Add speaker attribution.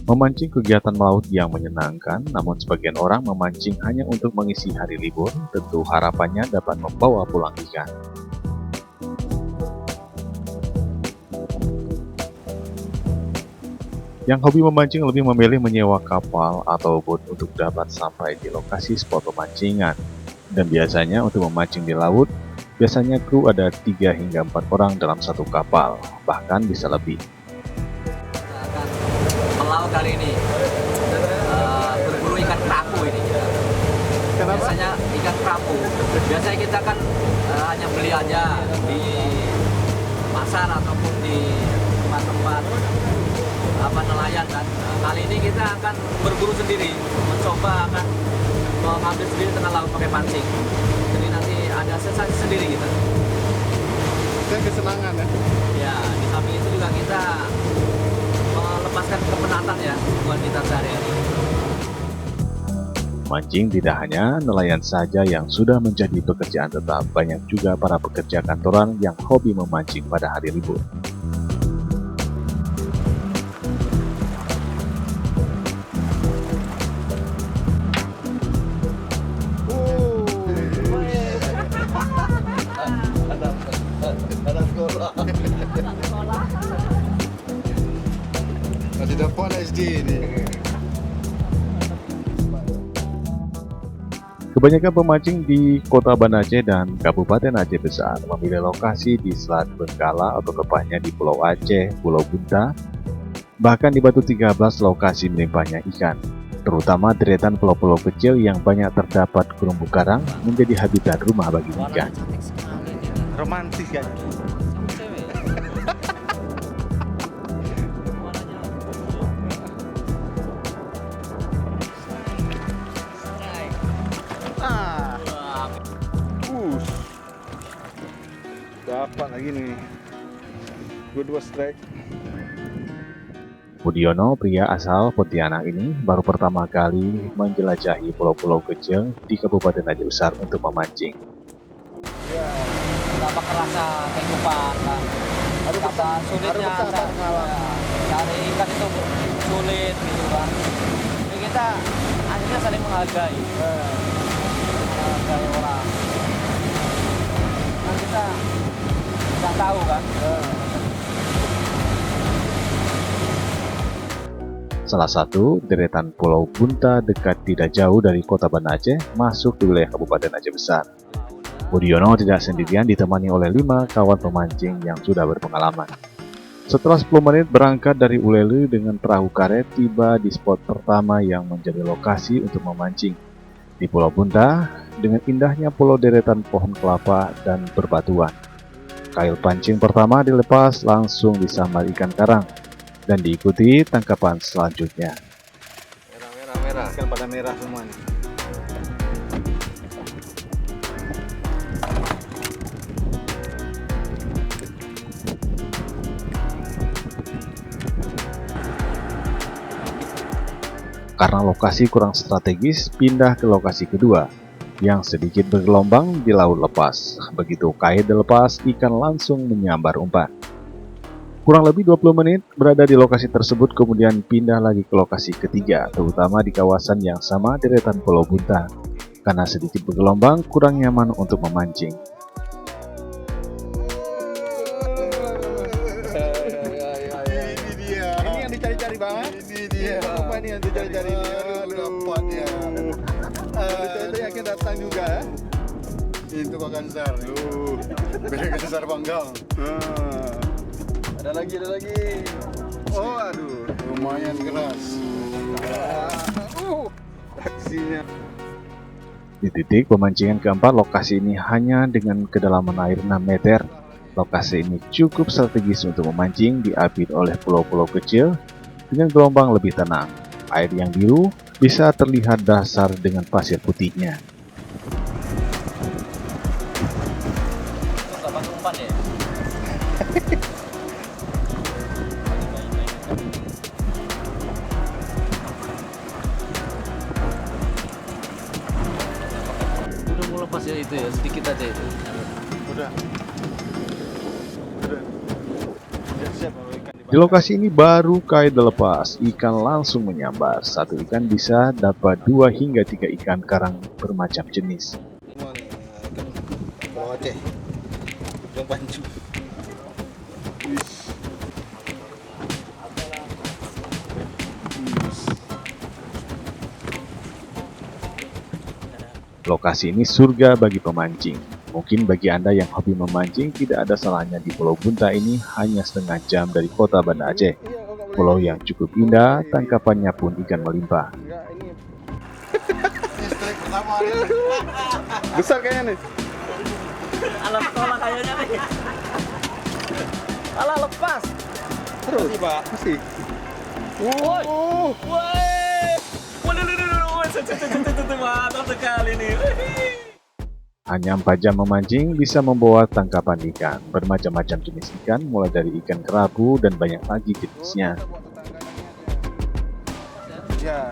Speaker 1: Memancing kegiatan laut yang menyenangkan, namun sebagian orang memancing hanya untuk mengisi hari libur, tentu harapannya dapat membawa pulang ikan. Yang hobi memancing lebih memilih menyewa kapal atau boat untuk dapat sampai di lokasi spot pemancingan. Dan biasanya untuk memancing di laut, biasanya kru ada 3 hingga 4 orang dalam satu kapal, bahkan bisa lebih.
Speaker 2: Akan melaut kali ini, berburu ikan kerapu ini.
Speaker 3: Kenapa?
Speaker 2: Biasanya ikan kerapu. Biasanya kita kan hanya beli aja di pasar ataupun di tempat-tempat nelayan kan. Kali ini kita akan berburu sendiri, mencoba akan mengambil sendiri tengah laut pakai pancing. Jadi nanti ada sensasi sendiri kita.
Speaker 3: Dan kesenangan ya.
Speaker 2: Ya, di samping itu juga kita melepaskan kepenatan ya buat kita sehari-hari.
Speaker 1: Mancing tidak hanya nelayan saja yang sudah menjadi pekerjaan tetap, banyak juga para pekerja kantoran yang hobi memancing pada hari libur.
Speaker 3: Ada sekolah. Masih dapat SD ini.
Speaker 1: Kebanyakan pemancing di Kota Banda Aceh dan Kabupaten Aceh Besar memilih lokasi di Selat Benggala atau tepatnya di Pulau Aceh, Pulau Bunta, bahkan di Batu 13 lokasi melimpahnya ikan, terutama deretan pulau-pulau kecil yang banyak terdapat terumbu karang menjadi habitat rumah bagi ikan.
Speaker 3: Romantis kan? Dapat lagi nih. Dua strike.
Speaker 1: Budiono, pria asal Pontianak ini, baru pertama kali menjelajahi pulau-pulau kecil di Kabupaten Aceh Besar untuk memancing.
Speaker 2: Betapa kerasa kehidupan kan. Betapa sulitnya cari ikan itu sulit gitu kan. Jadi kita akhirnya saling menghargai. Menghargai orang. Kan kita nggak tahu kan.
Speaker 1: Salah satu deretan Pulau Bunta dekat tidak jauh dari Kota Banda Aceh masuk di wilayah Kabupaten Aceh Besar. Budiono tidak sendirian, ditemani oleh 5 kawan pemancing yang sudah berpengalaman. Setelah 10 menit berangkat dari Ulele dengan perahu karet, tiba di spot pertama yang menjadi lokasi untuk memancing. Di Pulau Bunta, dengan indahnya pulau deretan pohon kelapa dan berbatuan. Kail pancing pertama dilepas, langsung disambar ikan karang, dan diikuti tangkapan selanjutnya.
Speaker 3: Merah. Ikan pada merah semua nih.
Speaker 1: Karena lokasi kurang strategis, pindah ke lokasi kedua, yang sedikit bergelombang di laut lepas. Begitu kait dilepas, ikan langsung menyambar umpan. Kurang lebih 20 menit berada di lokasi tersebut, kemudian pindah lagi ke lokasi ketiga, terutama di kawasan yang sama deretan Pulau Bunta. Karena sedikit bergelombang, kurang nyaman untuk memancing.
Speaker 3: Ini dia. Ini yang dicari-cari banget. Ini dia. Apa ini yang dicari-cari? Dapat ya. Itu yakin datang juga ya. Itu Pak Kansar. Beda Kansar Banggang. Ada lagi. Oh, aduh, lumayan keras. Aksinya.
Speaker 1: Di titik pemancingan keempat, lokasi ini hanya dengan kedalaman air 6 meter. Lokasi ini cukup strategis untuk memancing, diapit oleh pulau-pulau kecil dengan gelombang lebih tenang. Air yang biru bisa terlihat dasar dengan pasir putihnya.
Speaker 2: Dapat umpan ya. Udah mau lepas ya itu ya, sedikit aja itu.
Speaker 3: Udah. Siap kalau ikan di
Speaker 1: Di lokasi ini baru kait dilepas, ikan langsung menyambar. Satu ikan bisa dapat 2 hingga 3 ikan karang bermacam jenis.
Speaker 3: Semua nih, ikan Pulau Aceh. Ujung pancing.
Speaker 1: Lokasi ini surga bagi pemancing. Mungkin bagi Anda yang hobi memancing, tidak ada salahnya di Pulau Bunta ini hanya setengah jam dari kota Banda Aceh. Pulau yang cukup indah, tangkapannya pun ikan melimpah.
Speaker 3: Enggak, ini. Strike pertama nih. Besar kayaknya nih.
Speaker 2: Alat sekolah kayaknya nih. Alah lepas.
Speaker 3: Terus, Pak. Masih. Oh.
Speaker 2: Woi. Waduh, mantap sekali nih.
Speaker 1: Hanya 4 jam memancing bisa membawa tangkapan ikan. Bermacam-macam jenis ikan, mulai dari ikan kerapu dan banyak lagi jenisnya.
Speaker 3: Ya.